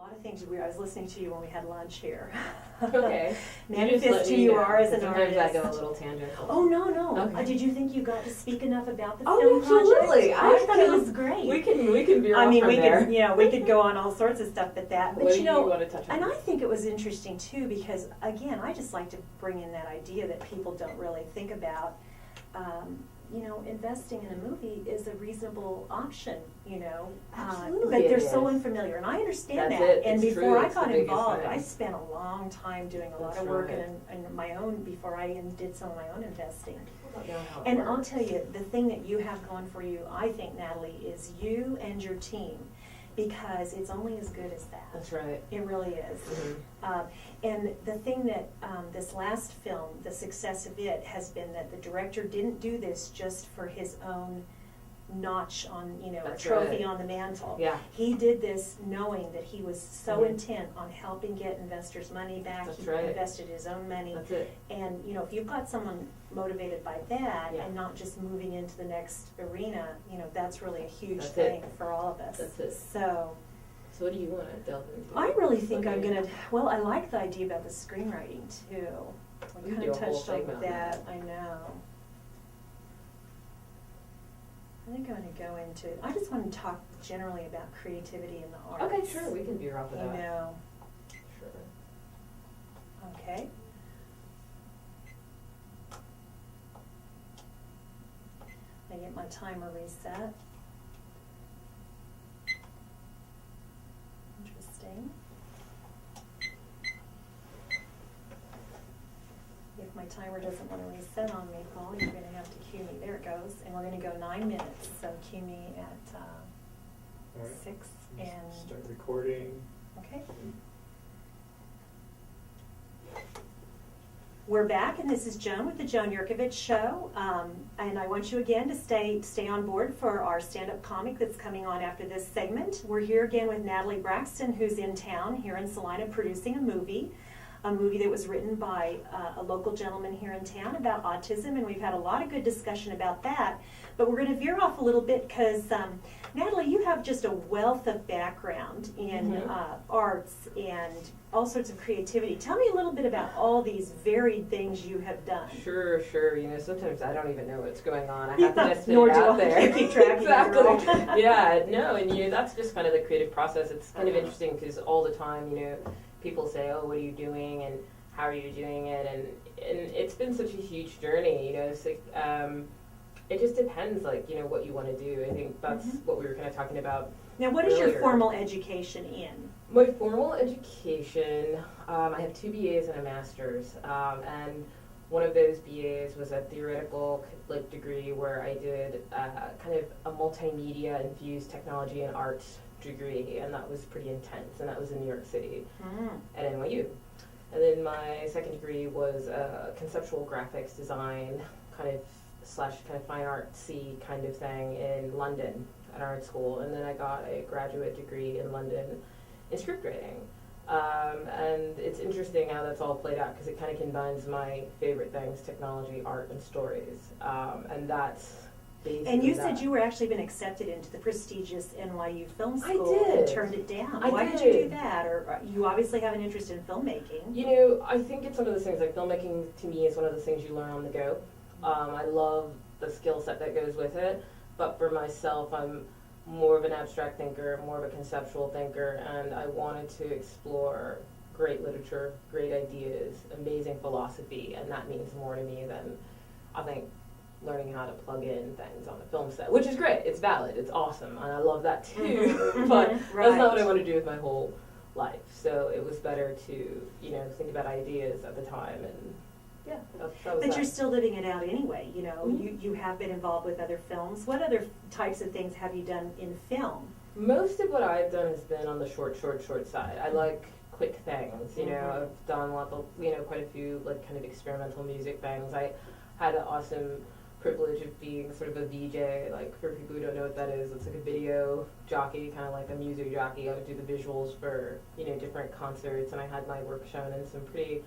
lot of things. I was listening to you when we had lunch here. Okay. Manifest who you are as an Sometimes artist. I go a little tangential. Oh, no. Okay. Did you think you got to speak enough about the Oh, film absolutely. project? I thought it was great. We can veer I off mean, from we there. could, we could go on all sorts of stuff but that. But What do you want to touch on? and I think it was interesting too because, again, I just like to bring in that idea that people don't really think about. Investing in a movie is a reasonable option, Absolutely but they're it so is. unfamiliar, and I understand That's that. it. And It's before true. I It's got the biggest involved, thing. I spent a long time doing a lot That's of work right. and my own before I even did some of my own investing. People don't know how it And I'll works. tell you, the thing that you have going for you, I think, Natalie, is you and your team, because it's only as good as that. That's right. It really is. Mhm. And the thing that this last film, the success of it, has been that the director didn't do this just for his own notch on, a That's trophy right. on the mantle. Yeah. He did this knowing that he was so Mhm. intent on helping get investors' money back. That's He right. invested his own money. That's it. And, if you've got someone motivated by that Yeah. and not just moving into the next arena, that's really a huge That's thing it. for all of us. That's it. So So what do you want to delve into? I really think Okay. I'm going to, I like the idea about the screenwriting too. We We kind could of do a whole touched on segment on that, that. I know. I think I'm going to go into, I just want to talk generally about creativity in the arts. Okay, sure. We can veer off of that. Sure. Okay. I get my timer reset. Interesting. If my timer doesn't want to reset on me, Paul, you're going to have to cue me. There it goes. And we're going to go 9 minutes. So cue me at All right. 6 Just and... start recording. Okay. We're back, and this is Joan with the Joan Jerkovich Show. And I want you again to stay on board for our stand-up comic that's coming on after this segment. We're here again with Natalie Braxton, who's in town here in Salina producing a movie that was written by a local gentleman here in town about autism, and we've had a lot of good discussion about that. But we're going to veer off a little bit because, Natalie, you have just a wealth of background in arts and all sorts of creativity. Tell me a little bit about all these varied things you have done. Sure. Sometimes I don't even know what's going on. I have to just Nor it do out I. there. Keep track of it all. Exactly. Yeah. No, and that's just kind of the creative process. It's kind of interesting because all the time, people say, "Oh, what are you doing?" and "How are you doing it?" and it's been such a huge journey. It's like, it just depends, what you want to do. I think that's what we were kind of talking about. Now, what is your earlier. formal education in? My formal education, I have 2 BAs and a master's, and one of those BAs was a theoretical degree where I did kind of a multimedia infused technology and art degree, and that was pretty intense, and that was in New York City at NYU. And then my second degree was conceptual graphics design, kind of fine artsy kind of thing in London at art school, and then I got a graduate degree in London in script writing. And it's interesting how that's all played out because it kind of combines my favorite things: technology, art, and stories. And that's basically And you that. said you were actually been accepted into the prestigious NYU Film I School did. and turned it down. I Why did you do did. that? Or you obviously have an interest in filmmaking. I think it's one of those things, filmmaking to me is one of those things you learn on the go. I love the skill set that goes with it, but for myself, I'm more of an abstract thinker, more of a conceptual thinker, and I wanted to explore great literature, great ideas, amazing philosophy, and that means more to me than, I think, learning how to plug in things on a film set, which is great. It's valid. It's awesome, and I love that too. But that's not what I want to do with my whole life. So it was better to, think about ideas at the time, and yeah, that was But that. you're still living it out anyway. You have been involved with other films. What other types of things have you done in film? Most of what I've done has been on the short side. I like quick things. I've done quite a few kind of experimental music things. I had an awesome privilege of being sort of a VJ. For people who don't know what that is, it's like a video jockey, kind of like a music jockey. I would do the visuals for different concerts, and I had my work shown in some pretty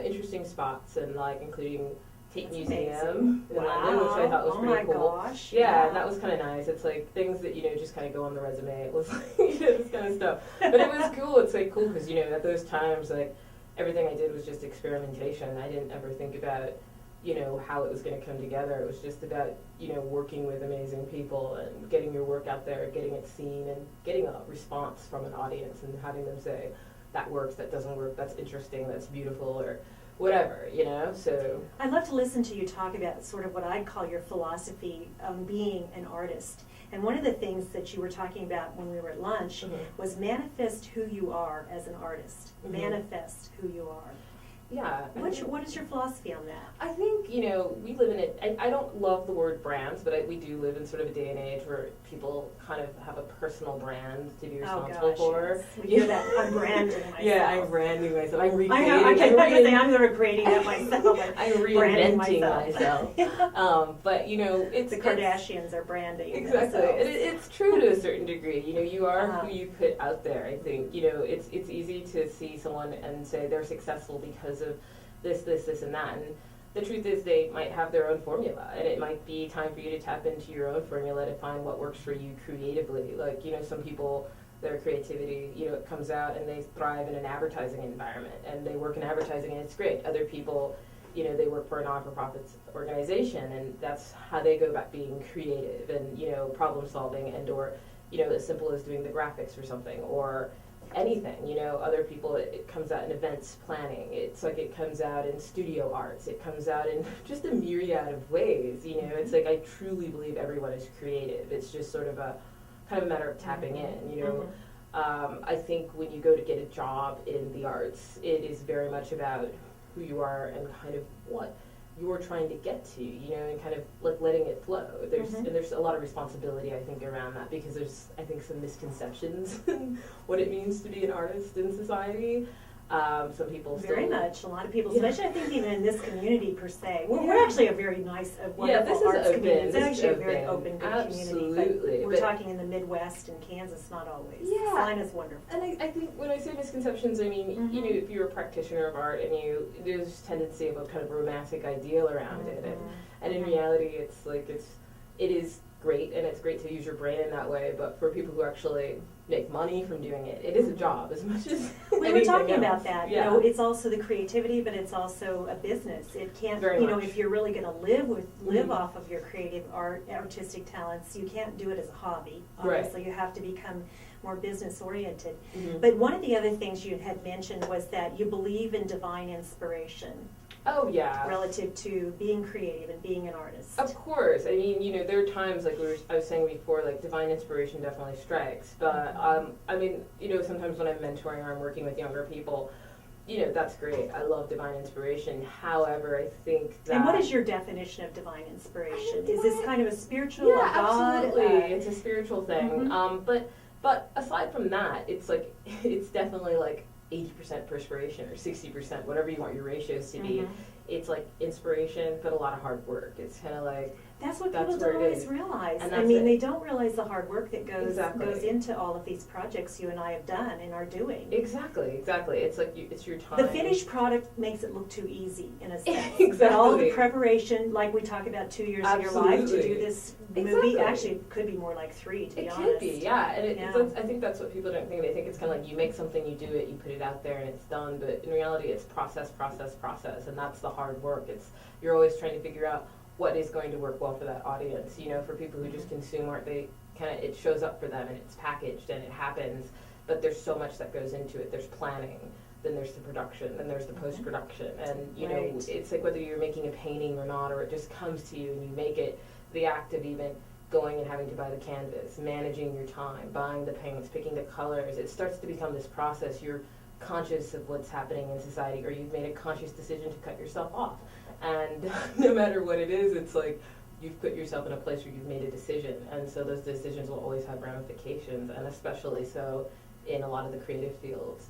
interesting spots, and including Tate That's Museum in wow. London, which I thought was Oh pretty my cool. gosh. Yeah, and that was kind of nice. It's like things that, just kind of go on the resume. It was like, this kind of stuff. But it was cool. It's like cool because, at those times, like, everything I did was just experimentation. I didn't ever think about, how it was going to come together. It was just about, working with amazing people and getting your work out there, getting it seen, and getting a response from an audience and having them say, that works, that doesn't work, that's interesting, that's beautiful, or whatever, so. I'd love to listen to you talk about sort of what I'd call your philosophy on being an artist. And one of the things that you were talking about when we were at lunch was manifest who you are as an artist. Manifest who you are. Yeah. What is your philosophy on that? I think, we live in it, I don't love the word brands, but we do live in sort of a day and age where people kind of have a personal brand to be responsible for. Yes. We hear that, I'm branding myself. Yeah, I'm branding myself. I'm recreating. I'm creating that myself. I'm reinventing myself. But, it's... The Kardashians are branding exactly. themselves. It's true to a certain degree. You are who you put out there, I think. It's easy to see someone and say they're successful because of this, and that. And the truth is they might have their own formula, and it might be time for you to tap into your own formula to find what works for you creatively. Like, some people, their creativity, it comes out and they thrive in an advertising environment, and they work in advertising and it's great. Other people, they work for a non-for-profit organization, and that's how they go about being creative and, problem solving, and or, as simple as doing the graphics for something, or anything. Other people, it comes out in events planning. It's like it comes out in studio arts. It comes out in just a myriad of ways. It's like I truly believe everyone is creative. It's just sort of a kind of a matter of tapping in. I think when you go to get a job in the arts, it is very much about who you are and kind of what you're trying to get to, and kind of like letting it flow. There's a lot of responsibility, I think, around that, because there's, I think, some misconceptions in what it means to be an artist in society. Some people very still... much. A lot of people, especially I think even in this community per se. We're actually a very nice, wonderful arts community. It's actually a very open, good community. But we're talking in the Midwest and Kansas, not always. Yeah. Salina's wonderful. And I think when I say misconceptions, I mean, if you're a practitioner of art and there's this tendency of a kind of romantic ideal around it. And in reality, it's like, it is great, and it's great to use your brain in that way, but for people who actually make money from doing it, it is a job as much as we were talking else. about that. Yeah. It's also the creativity, but it's also a business. It can't, Very much. If you're really going to live off of your creative artistic talents, you can't do it as a hobby. Obviously, you have to become more business oriented. But one of the other things you had mentioned was that you believe in divine inspiration. Oh, yeah. Relative to being creative and being an artist. Of course. I mean, there are times, like I was saying before, like divine inspiration definitely strikes. But, I mean, sometimes when I'm mentoring or I'm working with younger people, that's great. I love divine inspiration. However, I think that... And what is your definition of divine inspiration? Is this kind of a spiritual, yeah, a God? absolutely. It's a spiritual thing. But aside from that, it's like, it's definitely like 80% perspiration or 60%, whatever you want your ratios to be. It's like inspiration, but a lot of hard work. It's kind of like... That's what people don't always realize. And I mean, they don't realize the hard work that goes into all of these projects you and I have done and are doing. Exactly. It's like it's your time. The finished product makes it look too easy in a sense. Exactly. But all the preparation, like we talk about 2 years of your life to do this movie, actually it could be more like 3, to be honest. It could be, yeah. And I think that's what people don't think. They think it's kind of like you make something, you do it, you put it out there, and it's done. But in reality, it's process, and that's the hard work. You're always trying to figure out what is going to work well for that audience. For people who just consume art, it shows up for them and it's packaged and it happens, but there's so much that goes into it. There's planning, then there's the production, then there's the post-production, and it's like whether you're making a painting or not, or it just comes to you and you make it, the act of even going and having to buy the canvas, managing your time, buying the paints, picking the colors, it starts to become this process. You're conscious of what's happening in society, or you've made a conscious decision to cut yourself off. And no matter what it is, it's like you've put yourself in a place where you've made a decision, and so those decisions will always have ramifications, and especially so in a lot of the creative fields,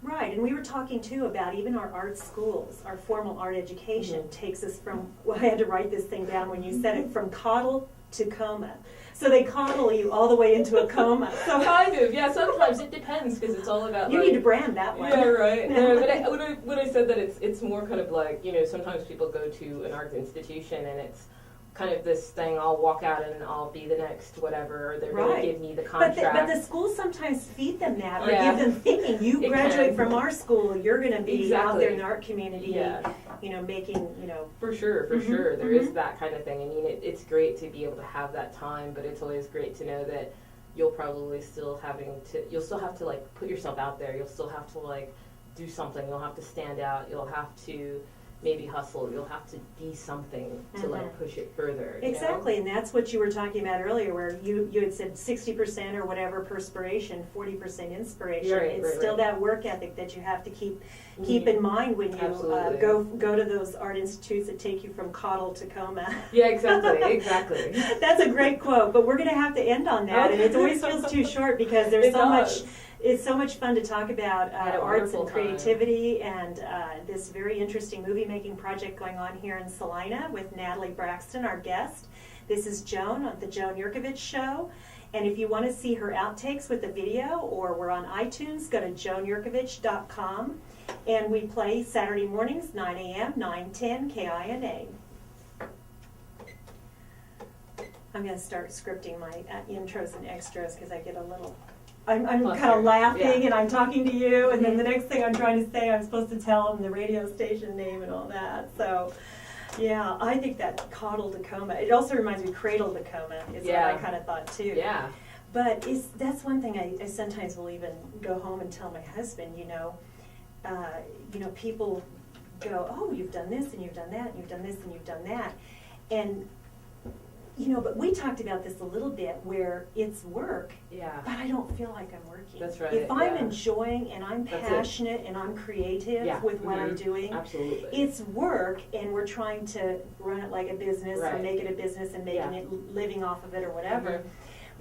Right, and we were talking too about even our art schools, our formal art education takes us from, I had to write this thing down when you said it, from coddle coma. So they coddle you all the way into a coma. So Kind of, yeah. Sometimes it depends because it's all about. you like, need to brand that one. Yeah, right. No, but when I said that, it's more kind of like, sometimes people go to an arts institution and it's kind of this thing. I'll walk out and I'll be the next whatever. Or they're going to give me the contract. But the schools sometimes feed them that, or Yeah. give them thinking. You It graduate can. from our school, you're going to be out there in Exactly. the art community. Yeah. Making. For sure, Mhm, sure. There is mhm. that kind of thing. I mean, it's great to be able to have that time, but it's always great to know that you'll probably you'll still have to like put yourself out there. You'll still have to like do something. You'll have to stand out. You'll have to maybe hustle. You'll have to be something to like Mhm. push it further. you know? Exactly, and that's what you were talking about earlier, where you had said 60% or whatever perspiration, 40% inspiration. Right, It's right, still right. that work ethic that you have to keep Mhm. in mind when you Absolutely. go to those art institutes that take you from coddle to coma. Yeah, exactly. That's a great quote, but we're going to have to end on that, and it always feels too short because there's It so does. much. It's so much fun to talk about Had a arts and wonderful time. creativity and this very interesting movie making project going on here in Salina with Natalie Braxton, our guest. This is Joan on the Joan Jerkovich Show. And if you want to see her outtakes with the video, or we're on iTunes, go to joanjerkovich.com. And we play Saturday mornings, 9 a.m., 9:10 KINA. I'm going to start scripting my intros and extras because I get a little... I'm kind of Flustered, laughing yeah. and I'm talking to you, and then the next thing I'm trying to say, I'm supposed to tell them the radio station name and all that. So, yeah, I think that coddle to coma. It also reminds me cradle to coma is Yeah. what I kind of thought too. Yeah. But that's one thing I sometimes will even go home and tell my husband. People go, oh, you've done this and you've done that and you've done this and you've done that, and but we talked about this a little bit where it's work, Yeah. but I don't feel like I'm working. That's right, If I'm yeah. enjoying and I'm That's it. passionate and I'm creative Yeah. with what I'm Mhm. doing, Absolutely. it's work, and we're trying to run it like a business or Right. make it a business and making Yeah. it living off of it or whatever. Mhm.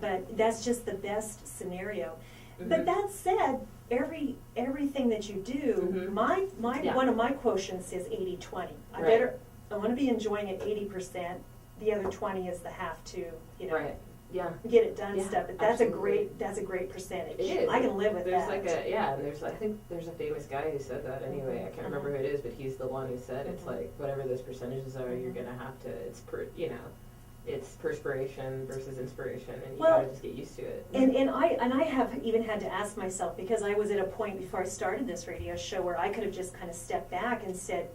But that's just the best scenario. Mhm. But that said, everything that you do, Mhm. my Yeah. one of my quotients is 80-20. Right. I want to be enjoying it 80%. The other 20 is the have to, Right. Yeah. get it done Yeah, stuff. But that's a absolutely. great percentage. It is. I can live with there's that. And I think there's a famous guy who said that anyway. I can't remember who it is, but he's the one who said it's Mhm. like whatever those percentages are, you're gonna have to. It's perspiration versus inspiration, and you Well, gotta just get used to it. And I have even had to ask myself, because I was at a point before I started this radio show where I could have just kind of stepped back and said,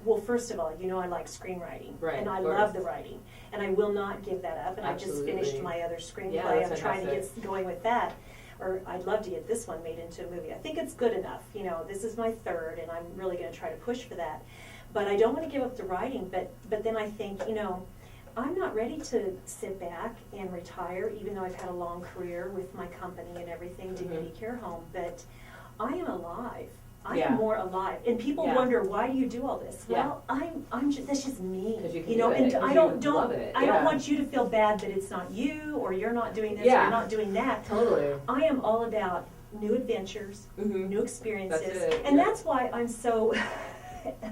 well, first of all, I like screenwriting, Right, and I of course. love the writing, and I will not give that up. And I just finished Absolutely. my other screenplay. Yeah, I'm that's trying to get fantastic. going with that, or I'd love to get this one made into a movie. I think it's good enough. This is my third, and I'm really going to try to push for that. But I don't want to give up the writing. But then I think, I'm not ready to sit back and retire, even though I've had a long career with my company and everything, Dignity Care Home. But I am alive. I Yeah. am more alive. And people Yeah. wonder, why do you do all this? Yeah. Well, I'm just, that's just me. 'Cause you can you do know, it, and 'cause I you don't love it, I don't yeah. want you to feel bad that it's not you, or you're not doing this, or Yeah. you're not doing that. Totally. I am all about new adventures, Mhm. new experiences, That's it, and yeah. that's why I'm so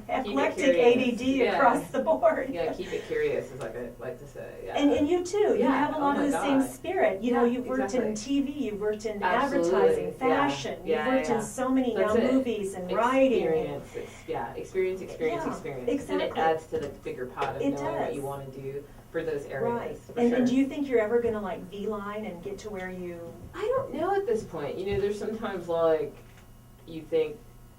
eclectic curious. ADD Yeah. across the board. Yeah, keep it curious is like I like to say. Yeah. And you too. You Yeah, have a oh lot my of the same God. spirit. Yeah, You've worked in exactly. TV, you've worked in Absolutely. advertising, Yeah. fashion. Yeah, You've worked yeah. in so many That's now it. movies and writing. Experience. Experience, Yeah, experience. exactly. And it adds to the bigger pot of It knowing what does. you want to do for those areas. Right. For And sure. do you think you're ever going to like V-line and get to where you... I don't know at this point. There's sometimes like you think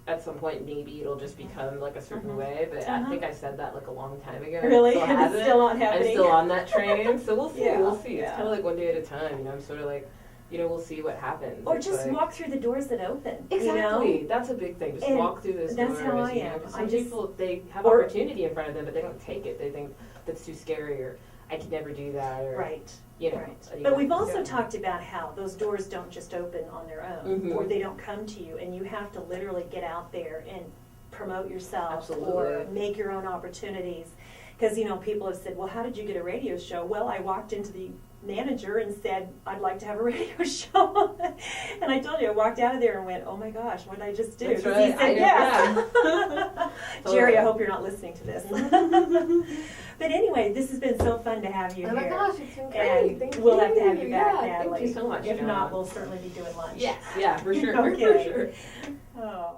at some point maybe it'll just become like a certain Mhm. way, but Uh-huh. I think I said that like a long time ago. Really? It still And it's hasn't. still not I'm happening? still on that train, so we'll see. Yeah, We'll see. It's yeah. kind of like one day at a time. I'm sort of like, we'll see what happens. Or It's just like, walk through the doors that open. Exactly. You know? That's a big thing. Just And walk through those that's doors. how I am. 'cause I some just- people, they have or- opportunity in front of them, but they don't take it. They think that's too scary, or I could never do that, or Right. Right. But we've also talked about how those doors don't just open on their own, Mhm. or they don't come to you, and you have to literally get out there and promote yourself, Absolutely. or make your own opportunities. Because, you know, people have said, well, how did you get a radio show? Well, I walked into the manager and said, I'd like to have a radio show. And I told you, I walked out of there and went, oh my gosh, what did I just do? That's 'Cause right. he said yes. Totally. Jerry, I hope you're not listening to this. But anyway, this has been so fun to have you Oh here. my gosh, it's been And great. Thank we'll you. have to have you back, Yeah, Natalie. thank you so much, If Joan. not, we'll certainly be doing lunch. Yes, yeah, for sure, Okay. for sure. Oh.